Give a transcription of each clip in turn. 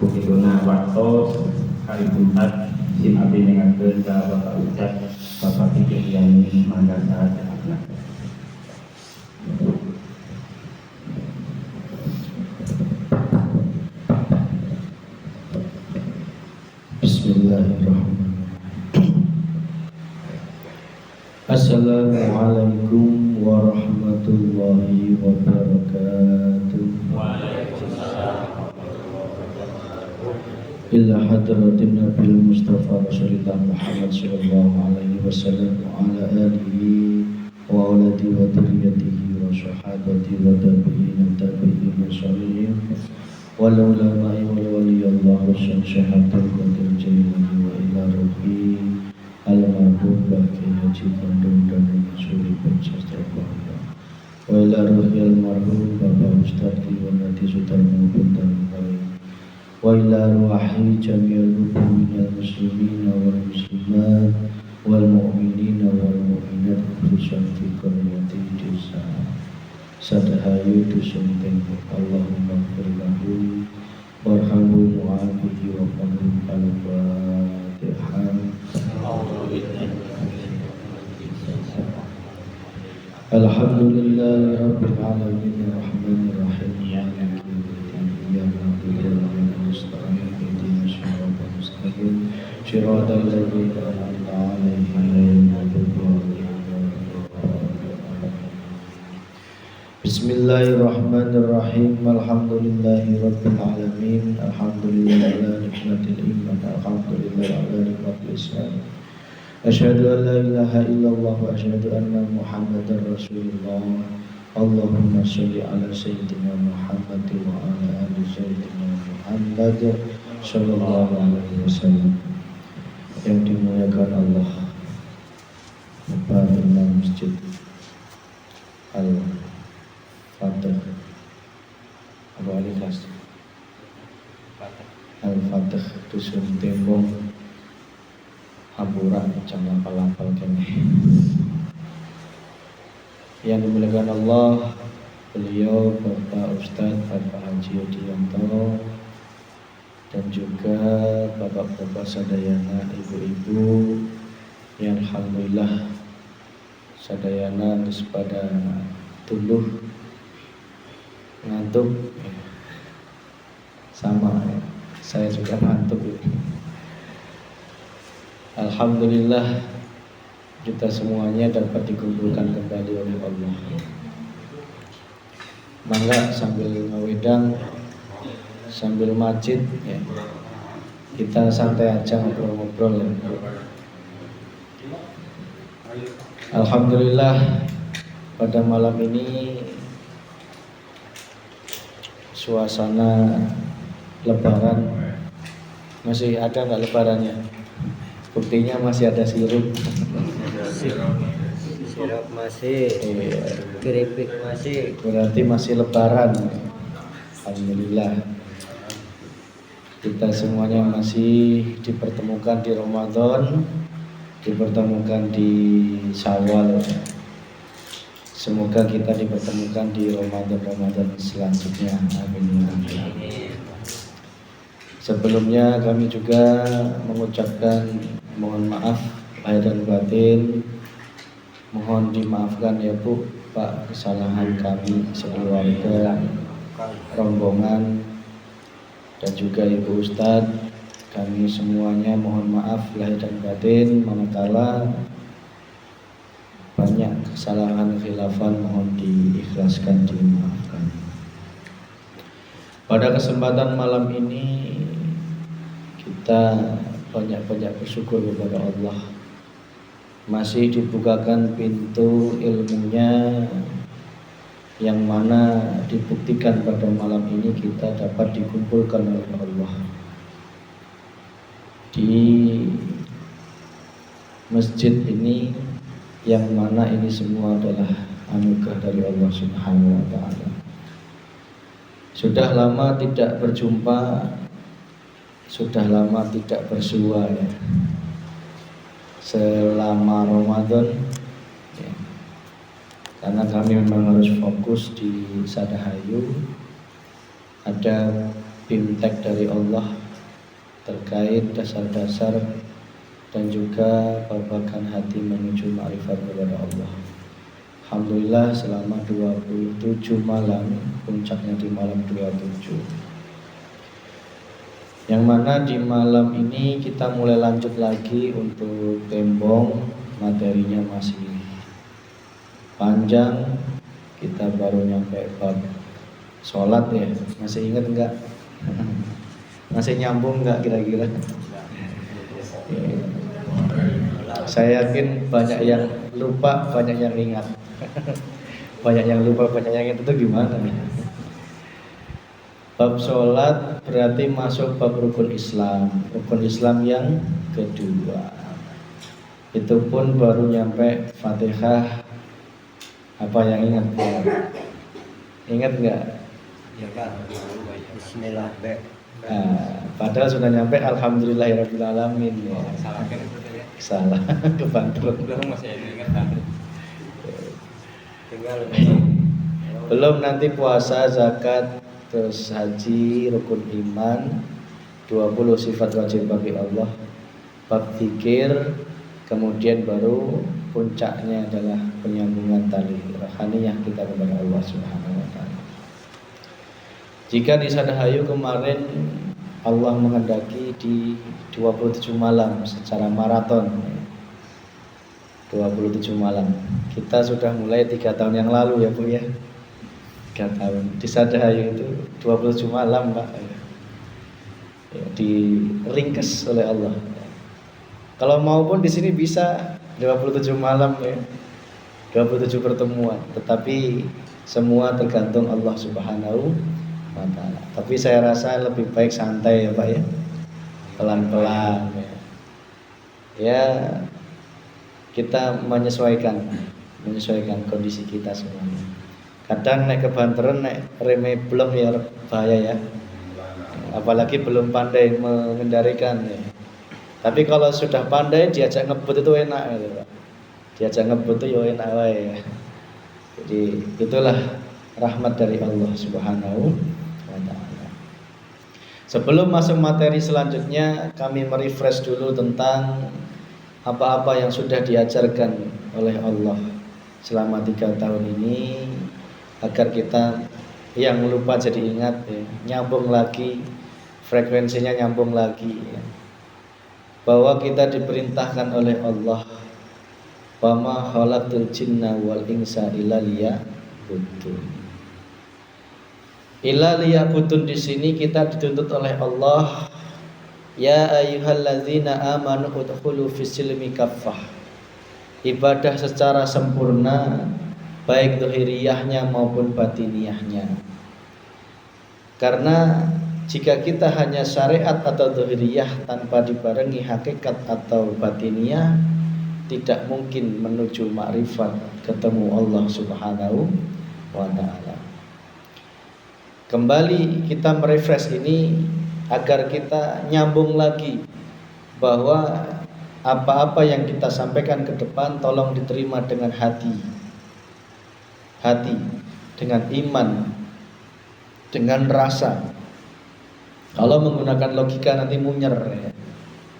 Putihuna waktu hari Jumat sim abdi nengakeun ka Bapak Ustaz Bapak Fikri yang mangga saat anak. Bismillahirrahmanirrahim. Assalamualaikum warahmatullahi wabarakatuh. Ila hadratin Nabil Mustafa Rasulullah Muhammad sallallahu alaihi wasallam wa ala alihi wa auladi wa dhurriyyatihi wa sahabati wa tabi'in tabi'in salihin wal ulama'i wal waliyallah wa syaikhul qadir jilani wa ila ruhi al-marhum Baki Haji Bandung dan Masuri Sastra Bahasa wa ila ruhi al-marhum Bapak Ustaz Kiwanati Sutarmo Bintang Bali wa ila ruhi jami'al mu'minal muslimin wal muslimat wal mu'minina wal mu'minat khususan fi qaryati desa Sadahayu dusun tembok. Allahumma ighfir lahu warhamhu wa'afihi wa qahhim al-Fatihah. Alhamdulillahi rabbil alamin arrahmanir rahim maliki yaumiddin iyyaka na'budu wa iyyaka nasta'in ihdinas siratal mustaqim siratal ladzina an'amta 'alaihim ghairil maghdubi 'alaihim waladdallin. Bismillahirrahmanirrahim. Alhamdulillahi rabbil alamin. Alhamdulillahi ala nikmatil iman. Alhamdulillahi ala nikmatil islam. Asyhadu an la ilaha illallah wa asyhadu anna Muhammadar Rasulullah. Allahumma sholli ala sayyidina Muhammad wa ala ali sayyidina Muhammad sallallahu alaihi wasallam. Yang dimuliakan Allah, Bapak Imam Masjid Al-Fatih Abu Ali Khas Al-Fatih Dusun Tembong Hampura jangan lapal kene. Yang dimuliakan Allah, beliau Bapak Ustadz Bapak Haji Yudianto dan juga bapak-bapak sadayana, ibu-ibu yang alhamdulillah sadayana pada tuluh ngantuk sama ya. Saya juga ngantuk ya. Alhamdulillah kita semuanya dapat dikumpulkan kembali oleh Allah. Mangga sambil ngawedang, sambil macit ya. Kita santai aja ngobrol-ngobrol ya. Alhamdulillah pada malam ini suasana lebaran. Masih ada nggak lebarannya? Buktinya masih ada sirup. Sirup masih, keripik masih. Berarti masih lebaran. Alhamdulillah. Kita semuanya masih dipertemukan di Ramadan, dipertemukan di Syawal. Semoga kita dipertemukan di Ramadan selanjutnya. Amin. Sebelumnya kami juga mengucapkan mohon maaf lahir dan batin. Mohon dimaafkan ya Bu, Pak, kesalahan kami sekeluarga, rombongan dan juga Ibu Ustadz. Kami semuanya mohon maaf lahir dan batin manakala banyak kesalahan khilafan, mohon diikhlaskan, dimaafkan. Pada kesempatan malam ini kita banyak-banyak bersyukur kepada Allah. Masih dibukakan pintu ilmunya yang mana dibuktikan pada malam ini kita dapat dikumpulkan oleh Allah di masjid ini, yang mana ini semua adalah anugerah dari Allah Subhanahu wa ta'ala. Sudah lama tidak berjumpa, sudah lama tidak bersua ya. Selama Ramadan ya. Karena kami memang harus fokus di Sadahayu. Ada bimtek dari Allah terkait dasar-dasar dan juga babakan hati menuju ma'rifat kepada Allah. Alhamdulillah selama 27 malam, puncaknya di malam 27, yang mana di malam ini kita mulai lanjut lagi untuk tembong. Materinya masih panjang, kita baru nyampe bab sholat ya. Masih ingat enggak? Masih nyambung enggak kira-kira? Saya yakin banyak yang lupa, banyak yang ingat. Banyak yang lupa, banyak yang ingat itu gimana nih? Bab sholat berarti masuk bab rukun Islam. Rukun Islam yang kedua. Itu pun baru nyampe Fatihah. Apa yang ingat? Ingat nggak? Ya Pak. Bismillah be. Padahal sudah nyampe Alhamdulillahirabbil alamin ya. Salah kan itu ya. Salah kebantu. Belum masih ingat kan? Tinggal Belum nanti puasa, zakat, terus haji, rukun iman, 20 sifat wajib bagi Allah, bab zikir, kemudian baru puncaknya adalah penyambungan tali rohaniyah kita kepada Allah Subhanahu wa taala. Jika di Sadahayu kemarin Allah menghendaki di 27 malam secara maraton, 27 malam. Kita sudah mulai 3 tahun yang lalu ya Bu ya. 3 tahun. Di Sadahayu itu 27 malam Pak. Ya, diringkes oleh Allah. Kalau mau pun di sini bisa 27 malam ya. 27 pertemuan, tetapi semua tergantung Allah Subhanahu wa taala. Tapi saya rasa lebih baik santai ya Pak ya. Pelan-pelan ya. Ya kita menyesuaikan kondisi kita semuanya. Kadang naik kebanteran, naik remeh belum ya bahaya ya. Apalagi belum pandai mengendarikan ya. Tapi kalau sudah pandai diajak ngebut itu enak gitu Pak. Diajak ngebut itu ya enak wae ya. Jadi itulah rahmat dari Allah Subhanahu wa taala. Sebelum masuk materi selanjutnya, kami merefresh dulu tentang apa-apa yang sudah diajarkan oleh Allah selama 3 tahun ini, agar kita yang lupa jadi ingat ya, nyambung lagi, frekuensinya nyambung lagi ya. Bahwa kita diperintahkan oleh Allah, wa ma khalaqtul jinna wal insa illa liya'budun. Illa liya'budun di sini kita dituntut oleh Allah, ya ayyuhalladzina amanu udkhulu fis-silmi kaffah. Ibadah secara sempurna, baik zahiriyahnya maupun batiniyahnya. Karena jika kita hanya syariat atau zahiriyah tanpa dibarengi hakikat atau batiniyah, tidak mungkin menuju makrifat, ketemu Allah Subhanahu wa taala. Kembali kita merefresh ini agar kita nyambung lagi bahwa apa-apa yang kita sampaikan ke depan tolong diterima dengan hati, dengan iman, dengan rasa. Kalau menggunakan logika nanti munyer ya,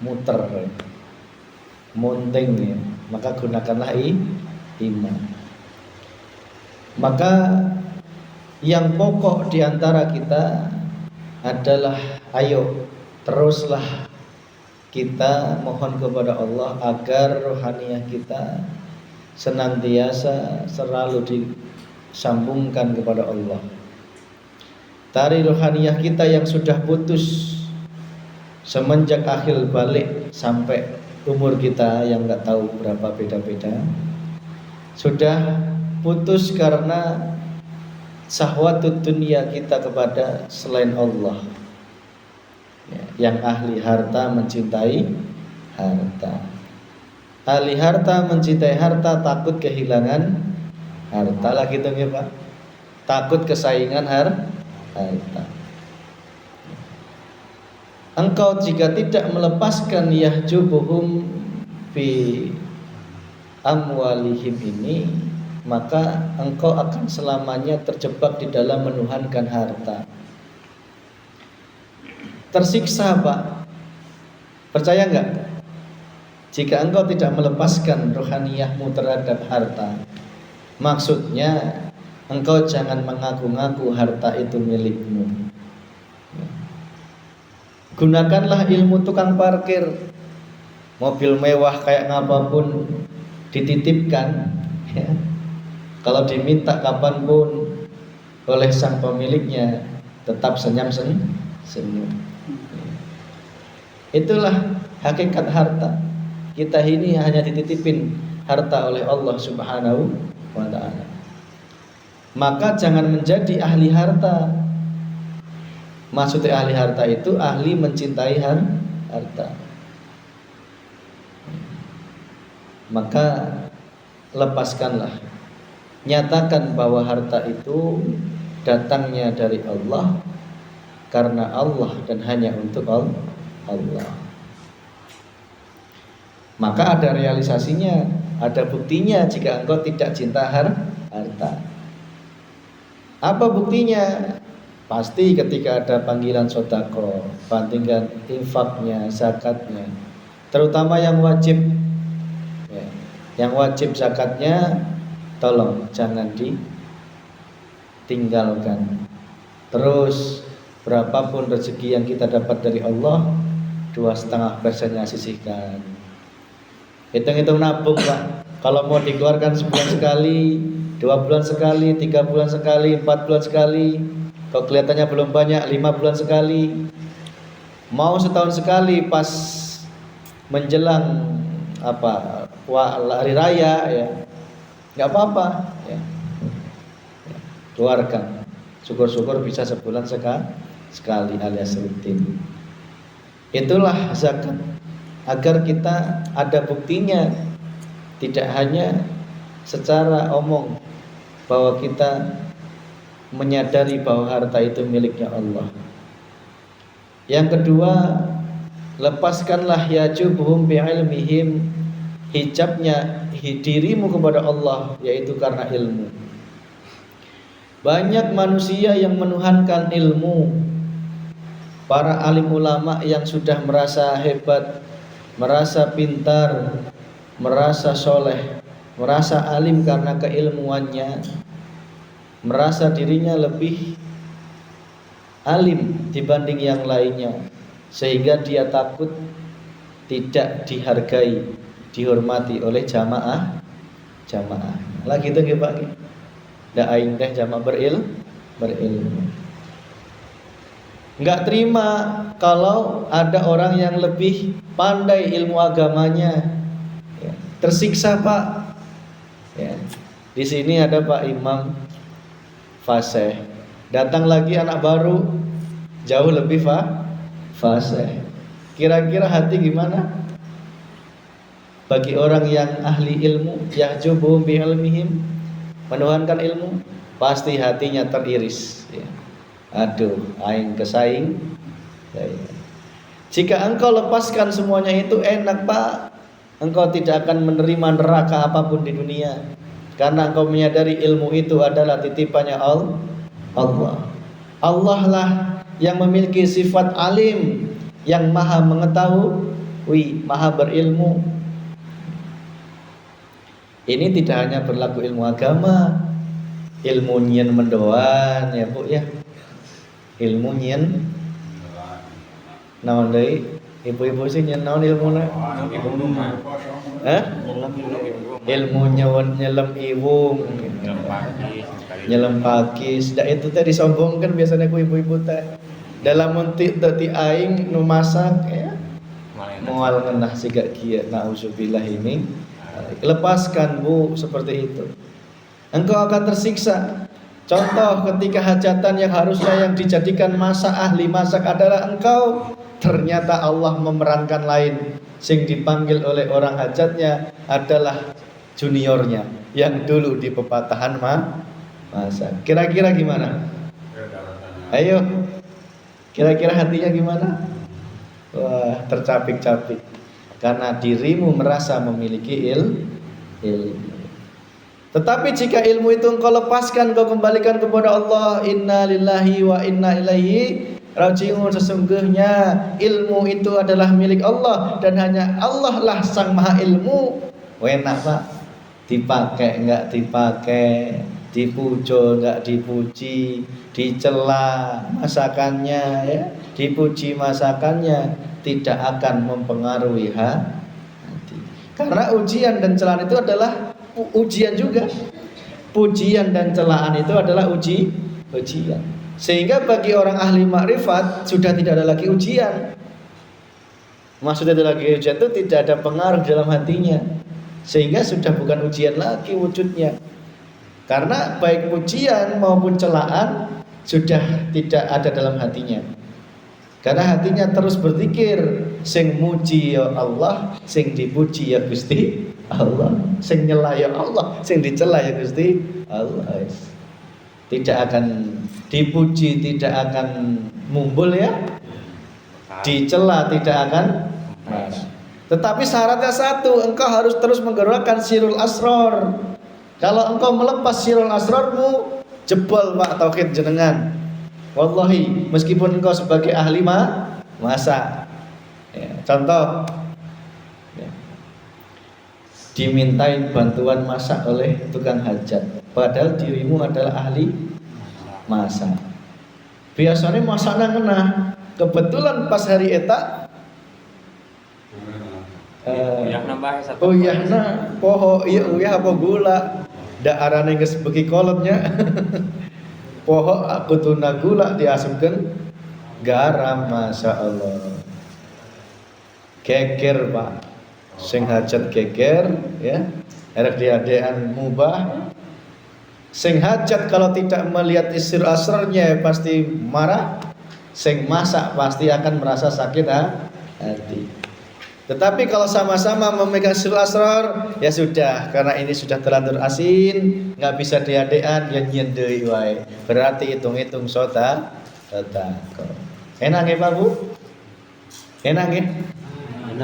muter ya, munting ya, maka gunakanlah iman. Maka yang pokok diantara kita adalah ayo teruslah kita mohon kepada Allah agar rohaniyah kita senantiasa selalu disambungkan kepada Allah. Tari rohaniyah kita yang sudah putus semenjak akhir balik sampai umur kita yang nggak tahu berapa beda-beda, sudah putus karena syahwatud dunia kita kepada selain Allah. Yang ahli harta mencintai harta, ahli harta mencintai harta, takut kehilangan harta lah gitu ya Pak. Takut kesaingan harta. Engkau jika tidak melepaskan yahjubuhum fi amwalihim ini, maka engkau akan selamanya terjebak di dalam menuhankan harta. tersiksa, Pak. Percaya nggak? Jika engkau tidak melepaskan rohaniyahmu terhadap harta, maksudnya engkau jangan mengaku-ngaku harta itu milikmu. Gunakanlah ilmu tukang parkir. Mobil mewah kayak apapun dititipkan, ya. Kalau diminta kapanpun oleh sang pemiliknya, tetap senyum. Itulah hakikat harta. Kita ini hanya dititipin harta oleh Allah Subhanahu wa ta'ala. Maka jangan menjadi ahli harta. Maksudnya ahli harta itu ahli mencintai harta. Maka lepaskanlah. Nyatakan bahwa harta itu datangnya dari Allah, karena Allah dan hanya untuk Allah. Maka ada realisasinya, ada buktinya jika engkau tidak cinta harta. Apa buktinya? Pasti ketika ada panggilan sodako, bandingkan infaknya, zakatnya, terutama yang wajib. Yang wajib zakatnya tolong jangan ditinggalkan. Terus berapapun rezeki yang kita dapat dari Allah, 2,5% sisihkan. Hitung-hitung nabung, Pak. Kalau mau dikeluarkan sebulan sekali, 2 bulan sekali, 3 bulan sekali, 4 bulan sekali. Kalau kelihatannya belum banyak, 5 bulan sekali. Mau setahun sekali pas menjelang hari raya, ya nggak apa-apa, ya. Keluarkan. Syukur-syukur bisa sebulan sekali alias rutin. Itulah zakat, agar kita ada buktinya, tidak hanya secara omong bahwa kita menyadari bahwa harta itu miliknya Allah. Yang kedua, lepaskanlah yajubuhum bi'ilmihim, hijabnya dirimu kepada Allah, yaitu karena ilmu. Banyak manusia yang menuhankan ilmu. Para alim ulama yang sudah merasa hebat, merasa pintar, merasa soleh, merasa alim karena keilmuannya, merasa dirinya lebih alim dibanding yang lainnya, sehingga dia takut tidak dihargai, dihormati oleh jamaah. Lagi itu nggih Pak. Ndak aing teh jamaah berilmu. Enggak terima kalau ada orang yang lebih pandai ilmu agamanya, ya, tersiksa Pak. Ya. Di sini ada Pak Imam fasih. Datang lagi anak baru jauh lebih fasih. Kira-kira hati gimana? Bagi orang yang ahli ilmu, yahjubuhum bi ilmihim, menuhankan ilmu, pasti hatinya teriris, ya. Aduh, aing kesaing. Ya. Jika engkau lepaskan semuanya itu enak Pak, engkau tidak akan menerima neraka apapun di dunia, karena engkau menyadari ilmu itu adalah titipannya Allah. Allah lah yang memiliki sifat alim, yang maha mengetahui, maha berilmu. Ini tidak hanya berlaku ilmu agama, ilmu nyen mendoan ya Bu ya. Ilmu nyen naon deui? Ibu-ibu sih nyen naon ilmuna? Ilmu nyelam iwung, nyelam pakis. Da itu teh disombongkan biasanya ku ibu-ibu teh. Dalam muntik teh aing nu masak ya. Moal ngeunah siga kieu, nauzubillah ini. Lepaskan Bu seperti itu. Engkau akan tersiksa. Contoh ketika hajatan yang harusnya yang dijadikan ahli masak adalah engkau, ternyata Allah memerankan lain. Sing dipanggil oleh orang hajatnya adalah juniornya yang dulu di pepatahan masak. Kira-kira gimana? Ayo. Kira-kira hatinya gimana? Wah, tercapik-capik. Karena dirimu merasa memiliki ilmu. Tetapi jika ilmu itu engkau lepaskan, engkau kembalikan kepada Allah, inna lillahi wa inna ilaihi Rajiun, sesungguhnya ilmu itu adalah milik Allah dan hanya Allah lah sang maha ilmu. Enak Pak, dipakai enggak dipakai, dipuji enggak dipuji, dicela masakannya ya, dipuji masakannya, tidak akan mempengaruhi hati. Karena ujian dan celaan itu adalah ujian juga. Pujian dan celaan itu adalah ujian. Sehingga bagi orang ahli makrifat sudah tidak ada lagi ujian. Maksudnya tidak lagi ujian itu tidak ada pengaruh dalam hatinya. Sehingga sudah bukan ujian lagi wujudnya. Karena baik pujian maupun celaan sudah tidak ada dalam hatinya. Karena hatinya terus berzikir, sing muji ya Allah, sing dipuji ya Gusti Allah, sing nyela ya Allah, sing dicela ya Gusti Allah. Tidak akan dipuji, tidak akan mumbul ya, dicela tidak akan marah. Tetapi syaratnya satu, engkau harus terus menggerakkan sirul asror. Kalau engkau melepas sirul asrormu, jebol Pak tauhid jenengan. Wallahi, meskipun engkau sebagai ahli masak ya, contoh ya, dimintai bantuan masak oleh tukang hajat, padahal dirimu adalah ahli masak. Biasanya masaknya ngenah, kebetulan pas hari eta uyahna poho iya uyah apa gula ndak arane geus beuki kolotnya. Poho aku tuna gula diasupkan garam, masya Allah. Geger Pak, sing hajat geger ya, erek diadean mubah. Sing hajat kalau tidak melihat isir asrarnya pasti marah. Sing masak pasti akan merasa sakit hati. Tetapi kalau sama-sama memegang sirul asrar, ya sudah, karena ini sudah terlanjur asin, nggak bisa diadean, ya nyendei wae. Berarti hitung-hitung sota. Enak ya Pak Bu? Enak ya?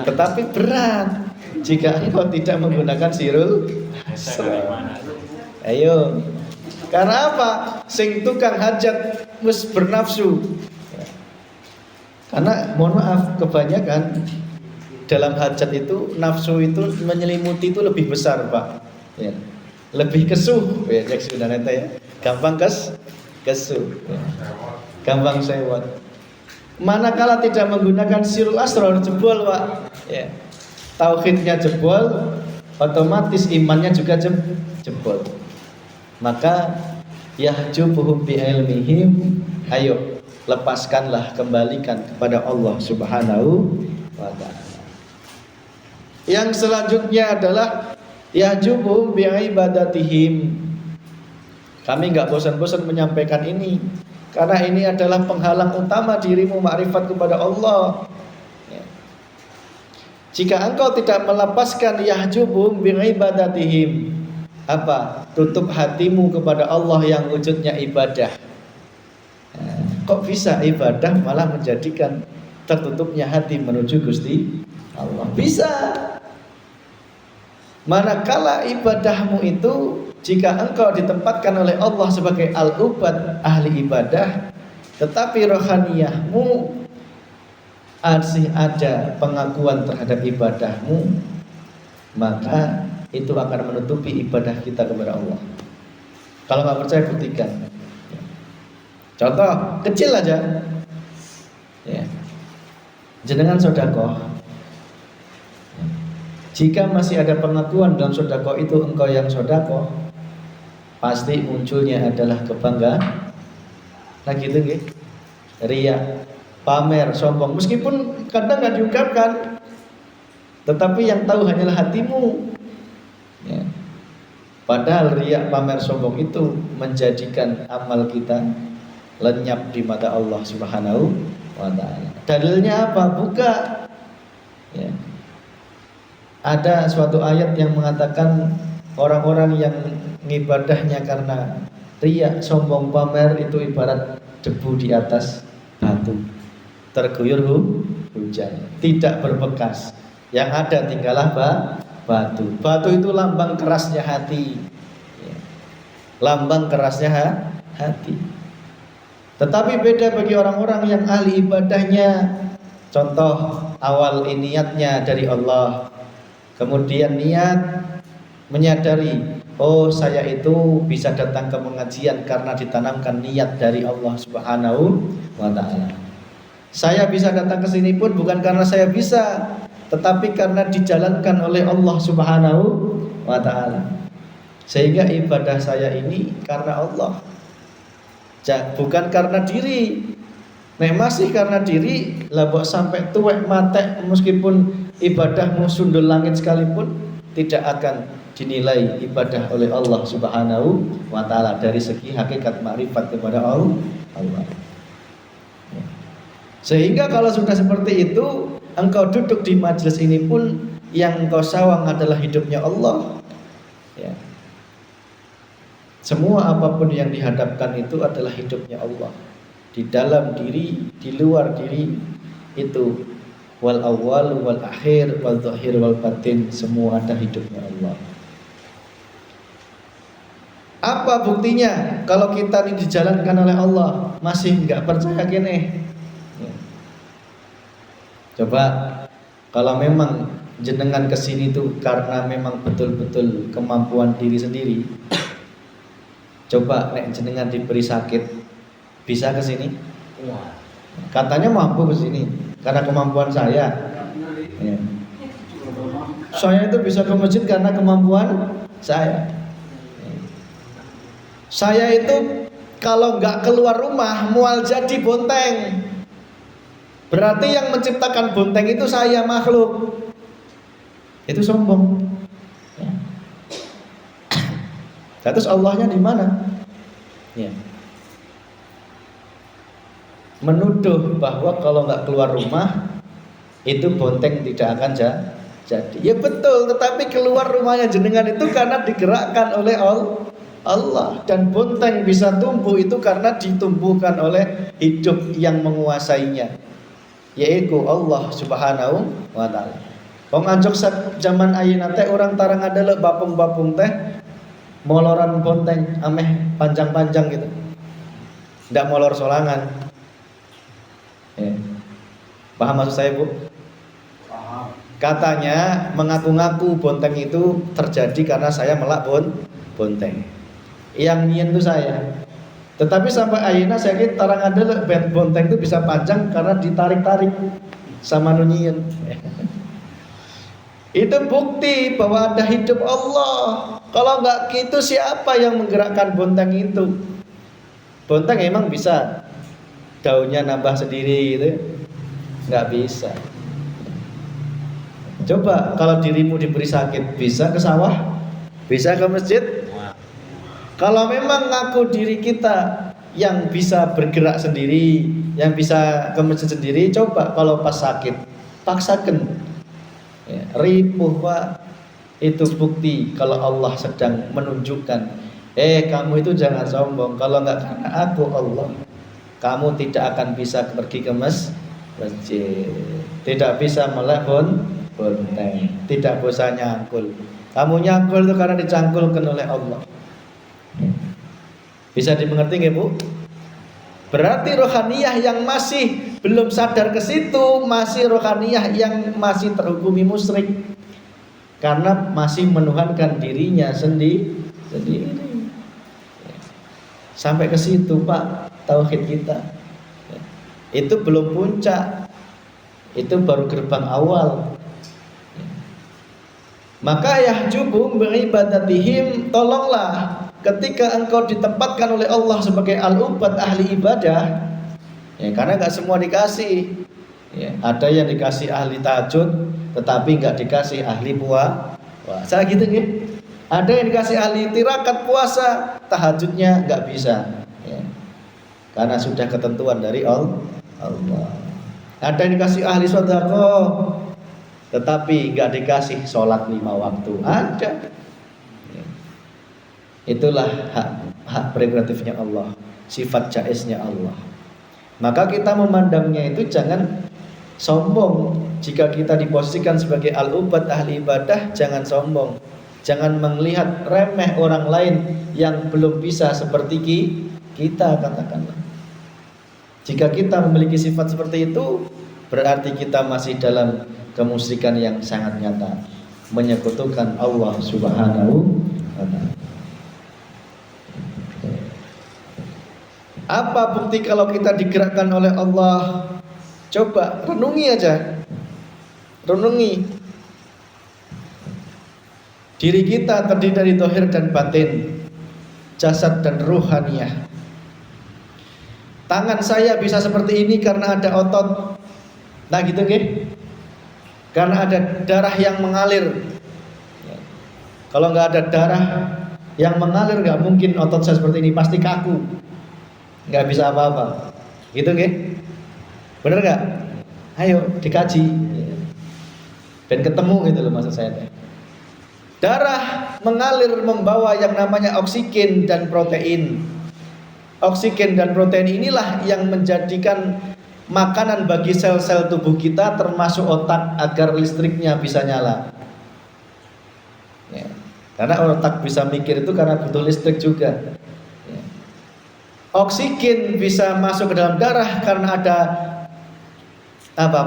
Tetapi berat jika engkau tidak menggunakan sirul asrar. Ayo. Karena apa? Sing tukang hajat mus bernafsu. Karena mohon maaf, kebanyakan dalam hajat itu nafsu itu menyelimuti itu lebih besar Pak ya. Lebih kesuh ya, ya. Gampang kesuh ya. Gampang sewot. Manakala tidak menggunakan sirul asrar jebol Pak ya. Tauhidnya jebol, otomatis imannya juga jebol. Maka yahjubuhum bi ilmihim, ayo lepaskanlah, kembalikan kepada Allah Subhanahu wa ta'ala. Yang selanjutnya adalah yahjubuhum bi ibadatihim. Kami enggak bosan-bosan menyampaikan ini karena ini adalah penghalang utama dirimu makrifat kepada Allah. Ya. Jika engkau tidak melepaskan yahjubuhum bi ibadatihim, apa? Tutup hatimu kepada Allah yang wujudnya ibadah. Nah, kok bisa ibadah malah menjadikan tertutupnya hati menuju Gusti Allah? Bisa. Manakala ibadahmu itu jika engkau ditempatkan oleh Allah sebagai al-ubad, ahli ibadah, tetapi rohaniyahmu masih ada pengakuan terhadap ibadahmu, maka itu akan menutupi ibadah kita kepada Allah. Kalau nggak percaya buktikan. Contoh kecil aja, ya. Jenengan sedekah. Jika masih ada pengakuan dalam sedekah itu engkau yang sedekah, pasti munculnya adalah kebanggaan. Nah gitu nggih. Riya, pamer, sombong. Meskipun kadang nggak diungkapkan, tetapi yang tahu hanyalah hatimu. Ya. Padahal riya, pamer, sombong itu menjadikan amal kita lenyap di mata Allah Subhanahu wa ta'ala. Dalilnya apa? Buka. Ya. Ada suatu ayat yang mengatakan orang-orang yang ngibadahnya karena riya, sombong, pamer itu ibarat debu di atas batu, terguyur hujan, tidak berbekas. Yang ada tinggallah batu. Batu itu lambang kerasnya hati. Lambang kerasnya hati. Tetapi beda bagi orang-orang yang ahli ibadahnya. Contoh awal niatnya dari Allah, kemudian niat menyadari, oh saya itu bisa datang ke pengajian karena ditanamkan niat dari Allah Subhanahu wa ta'ala. Saya bisa datang ke sini pun bukan karena saya bisa, tetapi karena dijalankan oleh Allah Subhanahu wa ta'ala. Sehingga ibadah saya ini karena Allah, bukan karena diri. Nek masih karena diri, lah mbok sampai tuwek matek meskipun ibadahmu sundul langit sekalipun tidak akan dinilai ibadah oleh Allah Subhanahu wa ta'ala dari segi hakikat makrifat kepada Allah. Sehingga kalau sudah seperti itu, engkau duduk di majelis ini pun yang engkau sawang adalah hidupnya Allah. Ya. Semua apapun yang dihadapkan itu adalah hidupnya Allah. Di dalam diri, di luar diri itu wal awal wal akhir wal zahir wal batin, semua ada hidupnya Allah. Apa buktinya kalau kita ini dijalankan oleh Allah masih nggak percaya gini? Ya. Coba kalau memang jenengan kesini tuh karena memang betul-betul kemampuan diri sendiri, coba nek jenengan diberi sakit, bisa ke sini? Katanya mampu ke sini karena kemampuan saya. Ya. Saya itu bisa ke masjid karena kemampuan saya. Saya itu kalau nggak keluar rumah mual jadi bonteng. Berarti yang menciptakan bonteng itu saya, makhluk. Itu sombong. Ya. Terus Allahnya di mana? Ya. Menuduh bahwa kalau nggak keluar rumah itu bonteng tidak akan jadi. Ya betul, tetapi keluar rumahnya jenengan itu karena digerakkan oleh Allah, dan bonteng bisa tumbuh itu karena ditumbuhkan oleh hidup yang menguasainya, yaitu Allah Subhanahu wa ta'ala. Wong anjok zaman ayeuna teh orang tarang adalah bapung-bapung teh moloran bonteng ameh panjang-panjang gitu. Ndak molor solangan. Ya. Paham maksud saya, Bu? Paham. Katanya mengaku-ngaku bonteng itu terjadi karena saya melak bonteng. Yang nyian itu saya. Tetapi sampai ayeuna saya kira tarang ada bonteng itu bisa panjang karena ditarik-tarik sama nunyian. Itu bukti bahwa ada hidup Allah. Kalau enggak gitu siapa yang menggerakkan bonteng itu? Bonteng emang bisa daunnya nambah sendiri gitu? Enggak bisa. Coba kalau dirimu diberi sakit, bisa ke sawah? Bisa ke masjid? Kalau memang ngaku diri kita yang bisa bergerak sendiri, yang bisa ke masjid sendiri, coba kalau pas sakit, paksakan. Ya, ripuh Pak. Itu bukti kalau Allah sedang menunjukkan, kamu itu jangan sombong. Kalau enggak karena aku Allah, kamu tidak akan bisa pergi ke masjid, tidak bisa melek bonteng, tidak bisa nyangkul. Kamu nyangkul itu karena dicangkulkan oleh Allah. Bisa dimengerti nggak, Bu? Berarti rohaniyah yang masih belum sadar ke situ, masih rohaniyah yang masih terhukumi musyrik karena masih menuhankan dirinya sendiri. Sampai ke situ, Pak, tauhid kita. Itu belum puncak. Itu baru gerbang awal. Maka yahjubum beribadatihim, tolonglah ketika engkau ditempatkan oleh Allah sebagai al-ubad, ahli ibadah, ya, karena nggak semua dikasih. Ya, ada yang dikasih ahli tahajud, tetapi nggak dikasih ahli puasa gitu nih. Ada yang dikasih ahli tirakat puasa, tahajudnya nggak bisa, ya, karena sudah ketentuan dari Allah. Ada yang dikasih ahli sedekah, tetapi nggak dikasih sholat 5 waktu. Ada. Itulah hak prerogatifnya Allah, sifat jaiznya Allah. Maka kita memandangnya itu jangan sombong. Jika kita diposisikan sebagai al-ubad, ahli ibadah, jangan sombong. Jangan melihat remeh orang lain yang belum bisa seperti kita, katakanlah. Jika kita memiliki sifat seperti itu, berarti kita masih dalam kemusyrikan yang sangat nyata, menyekutukan Allah Subhanahu wa ta'ala. Apa bukti kalau kita digerakkan oleh Allah? Coba renungi aja. Renungi. Diri kita terdiri dari zahir dan batin, jasad dan ruhaniyah. Tangan saya bisa seperti ini karena ada otot. Nah gitu nggih. Karena ada darah yang mengalir. Kalau nggak ada darah yang mengalir, nggak mungkin otot saya seperti ini, pasti kaku, nggak bisa apa-apa. Gitu nggih. Bener nggak? Ayo dikaji. Dan ketemu gitu loh maksud saya. Darah mengalir membawa yang namanya oksigen dan protein. Oksigen dan protein inilah yang menjadikan makanan bagi sel-sel tubuh kita, termasuk otak, agar listriknya bisa nyala. Ya. Karena otak bisa mikir itu karena butuh listrik juga. Ya. Oksigen bisa masuk ke dalam darah karena ada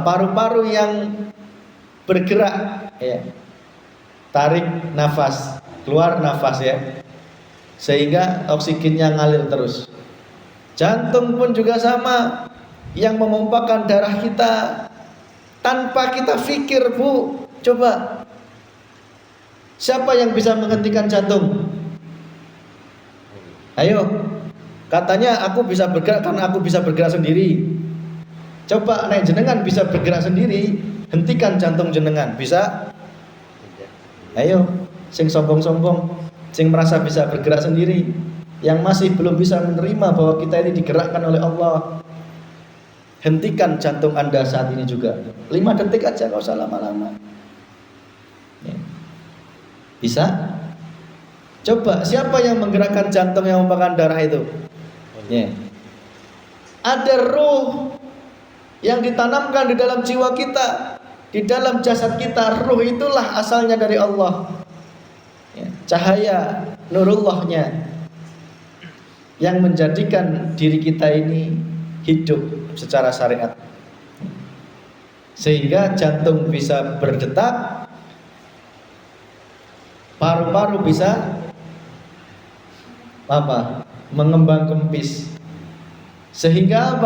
paru-paru yang bergerak. Ya. Tarik nafas, keluar nafas ya. Sehingga oksigennya ngalir terus. Jantung pun juga sama, yang memompakan darah kita tanpa kita pikir, Bu. Coba, siapa yang bisa menghentikan jantung? Ayo, katanya aku bisa bergerak karena aku bisa bergerak sendiri. Coba nek jenengan bisa bergerak sendiri, hentikan jantung jenengan, bisa? Ayo, sing sombong-sombong, sing merasa bisa bergerak sendiri, yang masih belum bisa menerima bahwa kita ini digerakkan oleh Allah, hentikan jantung Anda saat ini juga. 5 detik aja, gak usah lama-lama. Ya. Bisa? Coba, siapa yang menggerakkan jantung yang mempakan darah itu? Ya. Ada ruh yang ditanamkan di dalam jiwa kita, di dalam jasad kita. Ruh itulah asalnya dari Allah. Ya. Cahaya nurullahnya yang menjadikan diri kita ini hidup secara syariat, sehingga jantung bisa berdetak, paru-paru bisa mengembang kempis, sehingga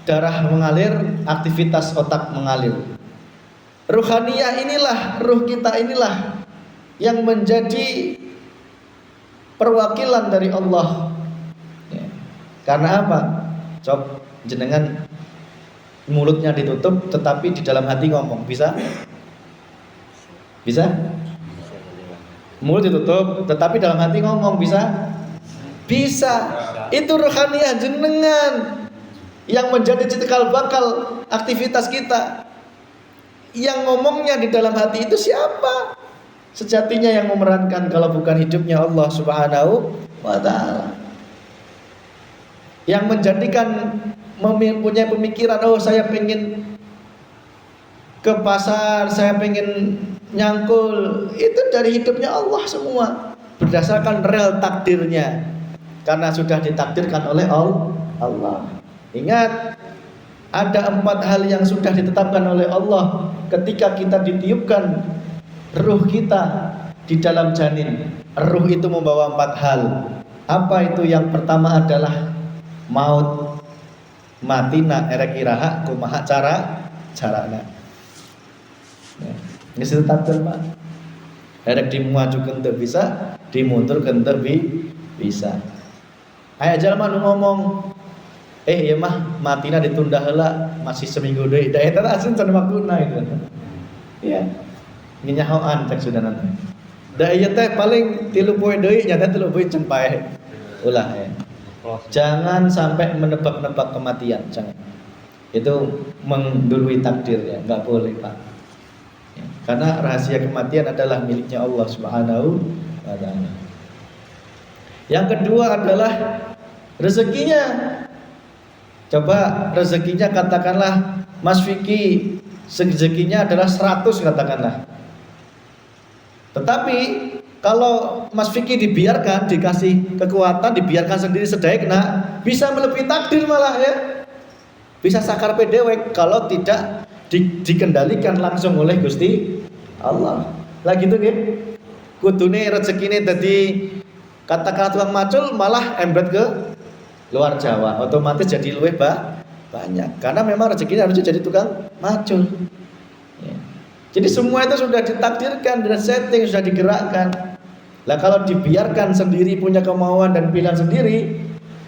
darah mengalir, aktivitas otak mengalir. Ruhaniyah inilah, ruh kita inilah yang menjadi perwakilan dari Allah. Karena apa? Coba jenengan mulutnya ditutup tetapi di dalam hati ngomong, bisa? Bisa? Mulut ditutup tetapi dalam hati ngomong, bisa? Bisa. Itu ruhaniyah jenengan yang menjadi cikal bakal aktivitas kita. Yang ngomongnya di dalam hati itu siapa? Sejatinya yang memerankan kalau bukan hidupnya Allah Subhanahu wa ta'ala. Yang menjadikan mempunyai pemikiran, oh saya pengen ke pasar, saya pengen nyangkul, itu dari hidupnya Allah semua, berdasarkan real takdirnya, karena sudah ditakdirkan oleh Allah. Ingat, ada 4 hal yang sudah ditetapkan oleh Allah ketika kita ditiupkan ruh kita di dalam janin. Ruh itu membawa 4 hal. Apa itu? Yang pertama adalah maut, matina erek iraha kumaha carana. Ini ditetapkan Pak. Erek dimuajukeun teu bisa, dimunturkeun teu bisa. Aya jalma nu ngomong, ya mah matina ditunda heula, masih seminggu deui. Da eta asin can waktuna itu. Iya. Nginyahoan cek sudah nanti. Da ieu teh paling 3 poe deui, nyata 3 poe can pae. Ulah ya. Jangan sampai menebak-nebak kematian, jangan. Itu mendului takdir ya, nggak boleh Pak. Ya, karena rahasia kematian adalah miliknya Allah Subhanahu wa ta'ala. Yang kedua adalah rezekinya. Coba rezekinya katakanlah Mas Vicky, rezekinya adalah 100 katakanlah. Tetapi kalau Mas Vicky dibiarkan, dikasih kekuatan, dibiarkan sendiri sedaya kena, bisa melebihi takdir malah ya. bisa sakarpe dewek kalau tidak dikendalikan langsung oleh Gusti Allah. Lah gitu nggih. Kudune rezekine dadi katakanlah tukang macul malah embret ke luar Jawa, otomatis jadi luwih banyak. Karena memang rezekinya harus jadi tukang macul. Ya. Jadi semua itu sudah ditakdirkan dan setting, sudah digerakkan. Lah kalau dibiarkan sendiri punya kemauan dan pilihan sendiri,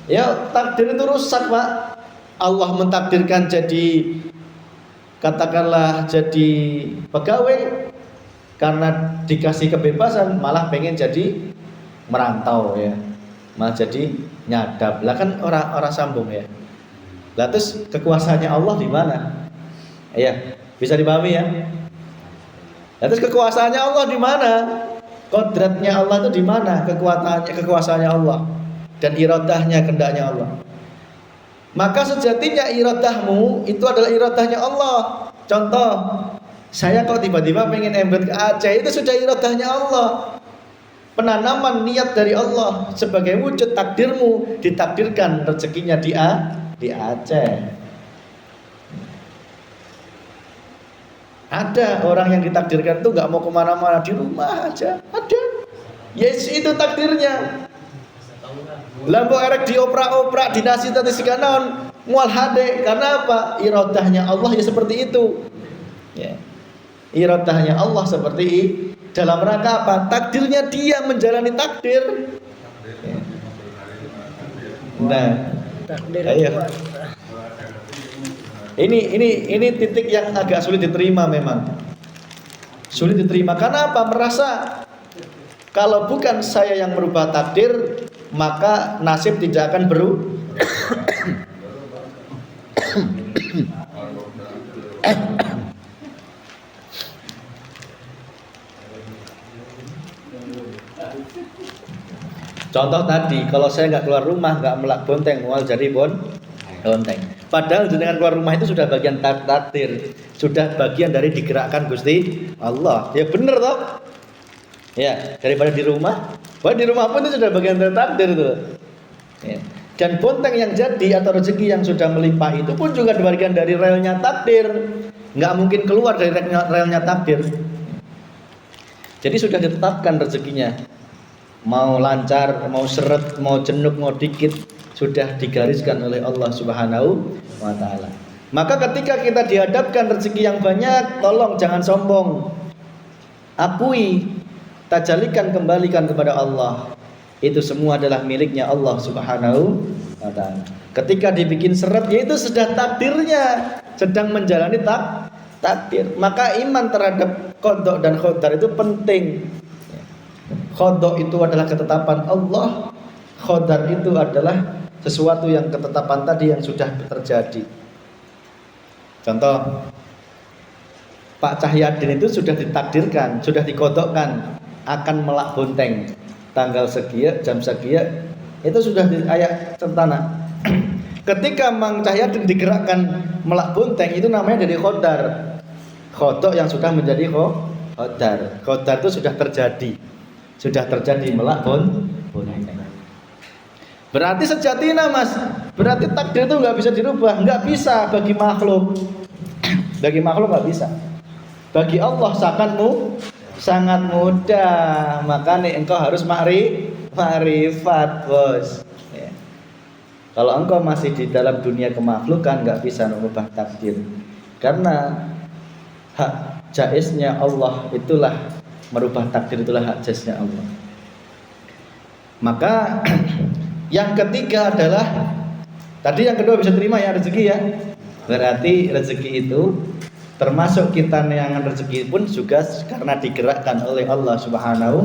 ya takdir itu rusak, Pak. Allah mentakdirkan jadi katakanlah jadi pegawai karena dikasih kebebasan malah pengen jadi merantau ya. Malah jadi nyadap. Lah kan orang sambung ya. Lah terus kekuasaannya Allah di mana? Ya, bisa dipahami ya. Lah terus kekuasaannya Allah di mana? Kodratnya Allah itu di mana? Kekuasaannya Allah dan iradahnya, kehendaknya Allah. Maka sejatinya iradahmu itu adalah iradahnya Allah. Contoh, saya kok tiba-tiba pengen embet ke Aceh, itu sudah iradahnya Allah. Penanaman niat dari Allah sebagai wujud takdirmu, ditakdirkan rezekinya di Aceh. Ada orang yang ditakdirkan itu nggak mau kemana-mana, di rumah aja. Ada. Yes, itu takdirnya. Lampu erek dioprak-oprak, dinasi tadi sikanon, mual hade. Karena apa? Iradahnya Allah ya seperti itu. Ya. Iradahnya Allah seperti dalam rangka apa? Takdirnya dia menjalani takdir. Ya. Nah, ayo. Ini titik yang agak sulit diterima memang. Sulit diterima karena apa? Merasa kalau bukan saya yang merubah takdir, maka nasib tidak akan Contoh tadi, kalau saya nggak keluar rumah, nggak melak bonteng, mual jadi bonteng. Padahal dengan keluar rumah itu sudah bagian takdir, sudah bagian dari digerakkan Gusti Allah. Ya bener toh? Ya, daripada di rumah. Bahwa di rumah pun itu sudah bagian dari takdir itu. Ya. Dan bonteng yang jadi atau rezeki yang sudah melimpah itu pun juga bagian dari relnya takdir. Nggak mungkin keluar dari relnya takdir. Jadi sudah ditetapkan rezekinya. Mau lancar, mau seret, mau jenuk, mau dikit, sudah digariskan oleh Allah Subhanahu wa taala. Maka ketika kita dihadapkan rezeki yang banyak, tolong jangan sombong. Akui, tajalikan, kembalikan kepada Allah. Itu semua adalah miliknya Allah Subhanahu wa taala. Ketika dibikin seret, ya itu sudah takdirnya, sedang menjalani takdir. Maka iman terhadap qada dan qadar itu penting. Qada itu adalah ketetapan Allah, qadar itu adalah sesuatu yang ketetapan tadi yang sudah terjadi. Contoh, Pak Cahyadin itu sudah ditakdirkan, sudah dikodokkan akan melak bonteng tanggal sekian, jam sekian, itu sudah di ayat centana. Ketika Mang Cahyadin digerakkan melak bonteng, itu namanya jadi qadar. Kodok yang sudah menjadi qadar. Qadar itu sudah terjadi melak bonteng. Berarti sejatinya mas, berarti takdir itu nggak bisa dirubah, nggak bisa bagi makhluk. Bagi makhluk nggak bisa. Bagi Allah sangat mudah. Makanya engkau harus makrifat bos. Ya. Kalau engkau masih di dalam dunia kemakhlukan nggak bisa merubah takdir. Karena hak jaiznya Allah itulah merubah takdir, itulah hak jaiznya Allah. Maka yang ketiga adalah tadi, yang kedua bisa terima ya rezeki ya. Berarti rezeki itu termasuk kita neangan rezeki pun juga karena digerakkan oleh Allah Subhanahu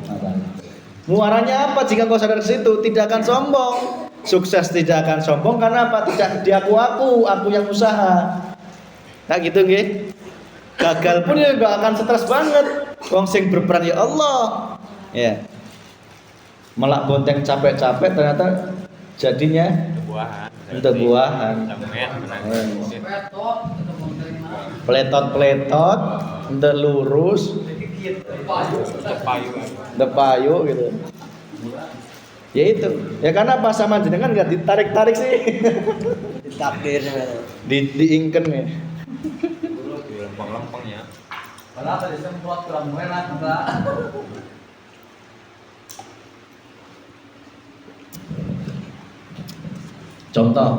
wa taala. Muaranya apa jika kau sadar situ? Tidak akan sombong. Sukses tidak akan sombong karena apa? Tidak diaku aku yang usaha. Nah gitu nggih. Gagal pun ya enggak akan stres banget. Wong sing berperan ya Allah. Ya. Melak bonteng capek-capek ternyata jadinya buahan. Pletot, udah lurus, depayu gitu. Ya itu. Ya karena pas sama jenengan nggak ditarik-tarik sih. Takdir. Diingken ya. Lempeng-lempeng ya. Padahal tadi semprot kurang enak enggak. Contoh,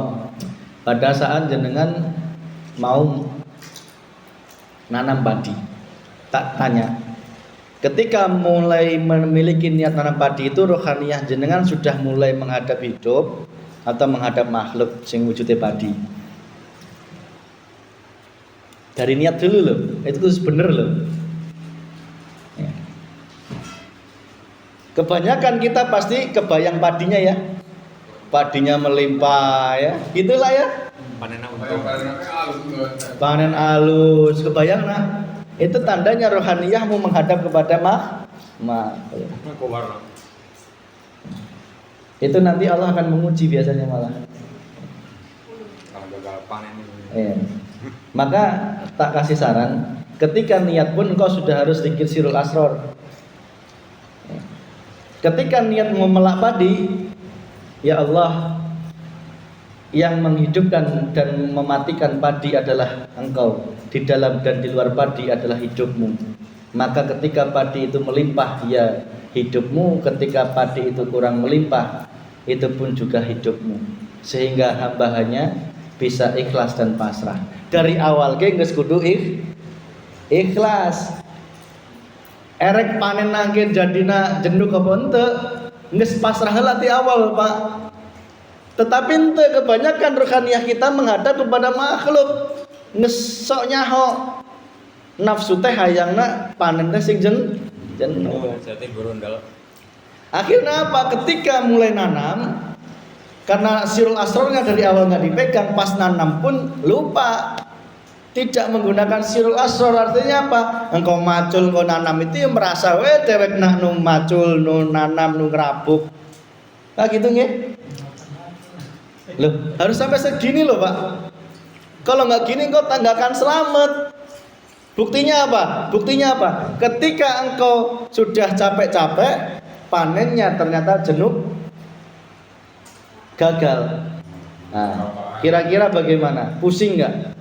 pada saat jenengan mau nanam padi, tak tanya, ketika mulai memiliki niat nanam padi itu rohaniyah jenengan sudah mulai menghadap hidup atau menghadap makhluk sing wujudnya padi. Dari niat dulu loh, itu bener loh. Ya. Kebanyakan kita pasti kebayang padinya ya, padinya melimpah ya, gitulah ya. Panen untung. Panen alus, kebayang nah. Itu tandanya rohaniyahmu menghadap kepada makhluk. Kok warna? Itu nanti Allah akan menguji biasanya malah. Kalau gagal panen ini. Iya. Maka tak kasih saran, ketika niat pun engkau sudah harus zikir sirul asror. Ketika niat mau melak padi, ya Allah, yang menghidupkan dan mematikan padi adalah Engkau. Di dalam dan di luar padi adalah hidupmu. Maka ketika padi itu melimpah, ya hidupmu. Ketika padi itu kurang melimpah, itu pun juga hidupmu. Sehingga hamba hanya bisa ikhlas dan pasrah. Dari awal ge geus kudu ikhlas. Erek panen nangke jadina jenduk apa henteu, geus pasrah heula ti awal, Pak. Tetapi ente kebanyakan rohaniyah kita menghadap kepada makhluk. Geus sok nyaho. Nafsu teh hayangna panen teh sing jenuh. Jadi berundal. Akhirnya apa? Ketika mulai nanam, karena sirul asrornya dari awal nggak dipegang, pas nanam pun lupa, tidak menggunakan sirul asror. Artinya apa? Engkau macul, engkau nanam itu yang merasa dewek nak nu macul, nu nanam, nu ngerabuk. Nah gitu nggih. Loh, harus sampai segini loh Pak. Kalau nggak gini engkau tanggakan selamat. Buktinya apa? Buktinya apa? Ketika engkau sudah capek-capek, panennya ternyata jenuh, gagal. Nah, kira-kira bagaimana? Pusing nggak?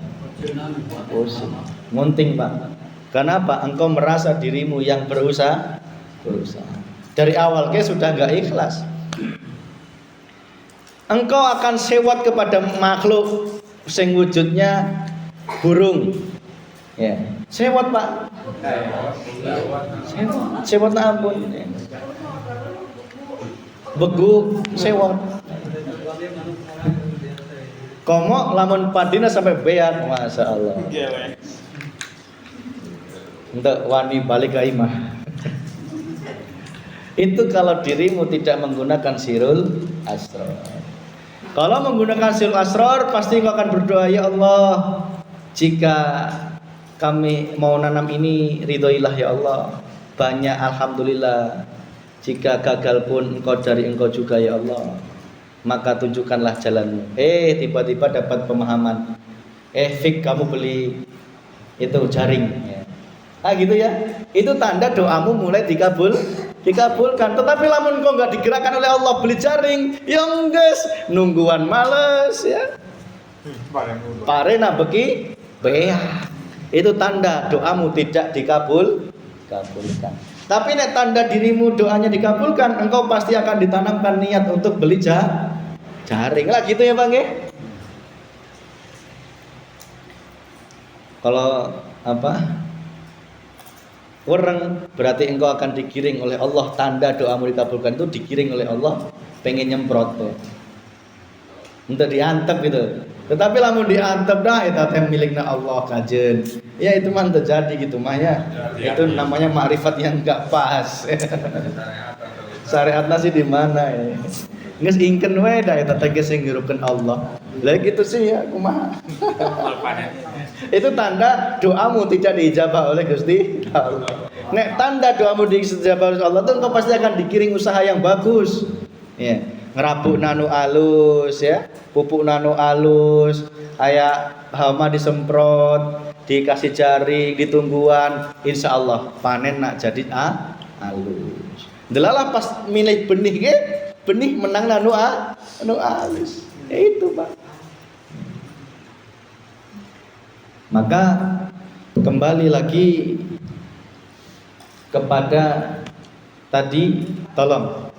Pusing, munting Pak. Karena apa? Engkau merasa dirimu yang berusaha. Dari awal sudah nggak ikhlas. Engkau akan sewot kepada makhluk sing wujudnya burung. Ya, sewot Pak. Sewot ampun. Beguk, sewot. Komo lamun padina sampai beak, masya Allah. Untuk wani balik ke imah. Itu kalau dirimu tidak menggunakan sirul asror. Kalau menggunakan sirul asror, pasti kau akan berdoa, ya Allah, jika kami mau nanam ini, ridhoilah ya Allah. Banyak alhamdulillah. Jika gagal pun engkau dari engkau juga ya Allah. Maka tunjukkanlah jalanmu. Tiba-tiba dapat pemahaman. Fik kamu beli itu jaring. Gitu ya. Itu tanda doamu mulai dikabulkan. Tetapi lamun kau nggak digerakkan oleh Allah beli jaring, yang guys nungguan males ya. Parena beki beah. Itu tanda doamu tidak dikabulkan. Tapi nek tanda dirimu doanya dikabulkan, engkau pasti akan ditanamkan niat untuk beli jaring lah gitu ya Bang ya. Kalau apa? Wereng berarti engkau akan digiring oleh Allah. Tanda doamu dikabulkan itu digiring oleh Allah, pengen nyemprot tuh. Untuk diantep gitu. Tetapi lamun diantep dah itu teh milikna Allah kajen. Ya itu mah terjadi gitu mah ya. Itu namanya makrifat yang enggak pas. Syariatna sih di mana ya? Geus ingkeun we da eta teh geus ngirupkeun Allah. Lah gitu sih ya kumaha. Itu tanda doamu tidak diijabah oleh Gusti Allah. Nek tanda doamu diijabah oleh Allah tuh engkau pasti akan dikiring usaha yang bagus. Ya, ngerabuk nanu alus ya, pupuk nanu alus, aya hama disemprot, dikasih jaring, ditungguan, insya Allah panen nak jadi alus. Delalah pas milih benih ge, benih menang nanu alus. Ya itu Pak. Maka kembali lagi kepada tadi, tolong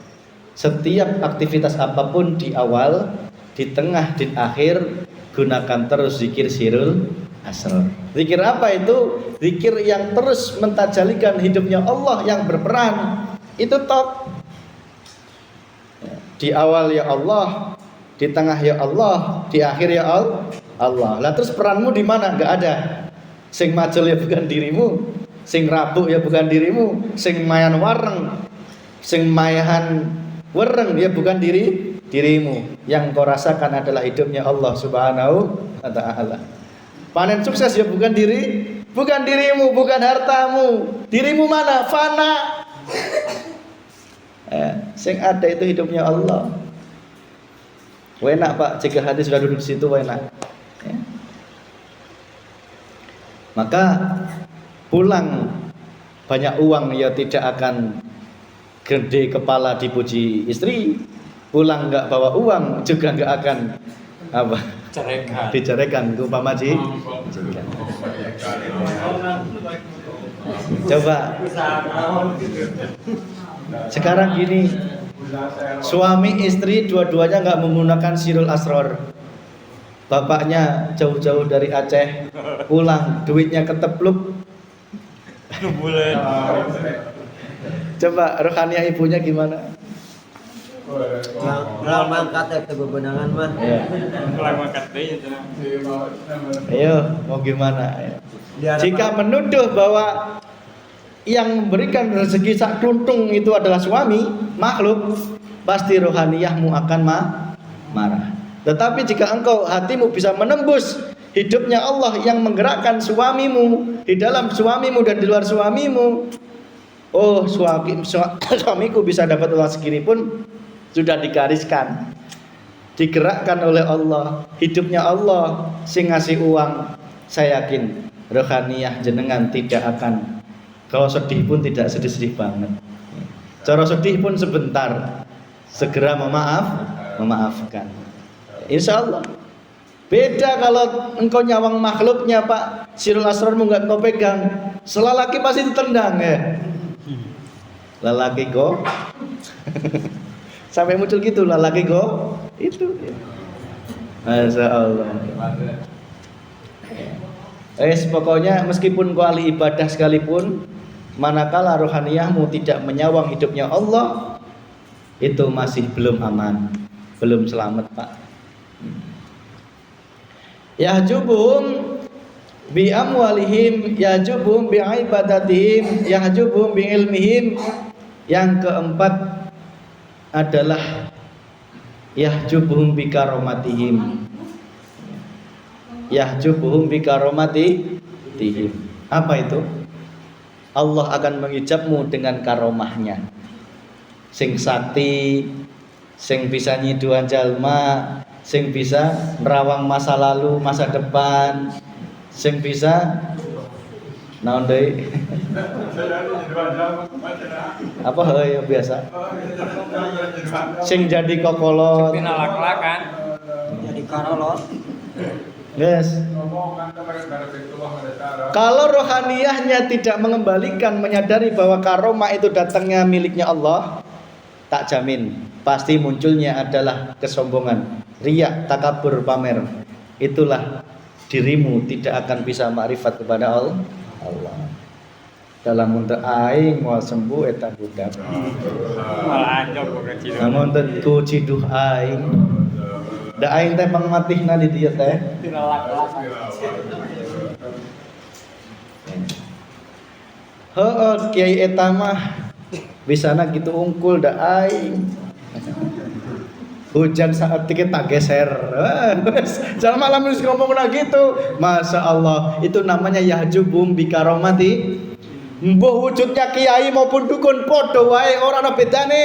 setiap aktivitas apapun di awal, di tengah, di akhir gunakan terus zikir sirul asrar. Zikir apa itu? Zikir yang terus mentajalikan hidupnya Allah yang berperan. Itu top. Di awal ya Allah, di tengah ya Allah, di akhir ya Allah. Lah terus peranmu di mana? Enggak ada. Sing majul ya bukan dirimu, sing rabuk ya bukan dirimu, sing mayan wareng, sing mayahan wereng ya bukan dirimu. Yang kau rasakan adalah hidupnya Allah Subhanahu wa taala. Panen sukses ya bukan dirimu, bukan hartamu. Dirimu mana? Fana. Sing ada itu hidupnya Allah. Enak Pak, jika hati sudah duduk di situ enak. Ya. Maka pulang banyak uang ya tidak akan gede kepala dipuji istri. Pulang nggak bawa uang juga nggak akan apa? Diceraikan ke Pak Maji. Coba sekarang gini, suami istri dua-duanya nggak menggunakan sirul asrar. Bapaknya jauh-jauh dari Aceh, pulang duitnya ketepluk. Coba rohaniah ibunya gimana? Kalau mangkat itu bebenangan mah. Ayo, mau gimana? Jika menuduh bahwa yang memberikan rezeki sak tuntung itu adalah suami, makhluk, pasti rohaniyahmu akan marah. Tetapi jika engkau hatimu bisa menembus hidupnya Allah yang menggerakkan suamimu, di dalam suamimu dan di luar suamimu, oh suamiku bisa dapat uang segini pun sudah digariskan, digerakkan oleh Allah, hidupnya Allah sing ngasih uang. Saya yakin rohaniyah jenengan tidak akan, kalau sedih pun tidak sedih-sedih banget. Cara sedih pun sebentar, segera memaafkan. Insya Allah. Beda kalau engkau nyawang makhluknya Pak, sirul asrarmu nggak engkau pegang, selalaki pasti ditendang ya. Lelaki go. Sampai muncul gitu lelaki go itu. Masya Allah. Pokoknya meskipun kau ahli ibadah sekalipun, manakala rohaniyahmu tidak menyawang hidupnya Allah, itu masih belum aman, belum selamat Pak. Yahjubuhum bi amwalihim, yahjubuhum bi ibadatihim, yahjubuhum bi ilmihim. Yang keempat adalah yahjubuhum bi karomatihim. Yahjubuhum bi karomatihim. Apa itu? Allah akan mengijabmu dengan karomahnya. Sing sakti, sing bisa nyiduan jalma, sing bisa nerawang masa lalu, masa depan, sing bisa naon deui? Apa ya biasa? Sing jadi kokolot. Jadi karolot. Yes. Kalau rohaniyahnya tidak mengembalikan, menyadari bahwa karomah itu datangnya miliknya Allah, tak jamin pasti munculnya adalah kesombongan, riya, takabur, pamer. Itulah dirimu tidak akan bisa makrifat kepada Allah. Dalam untuk aing mau sembuh eta budak. Namun tentu ciduh aing. Da aing teh pangmatihna di dieu teh. Heuh kiai eta mah bisana gitu unggul da aing. Hujan saat dikit tak geser. Jangan malam harus ngomong gitu. Masya Allah, itu namanya yahjubum bikaromati. Mbah wujudnya kiai maupun dukun podo wae ora ana bedane.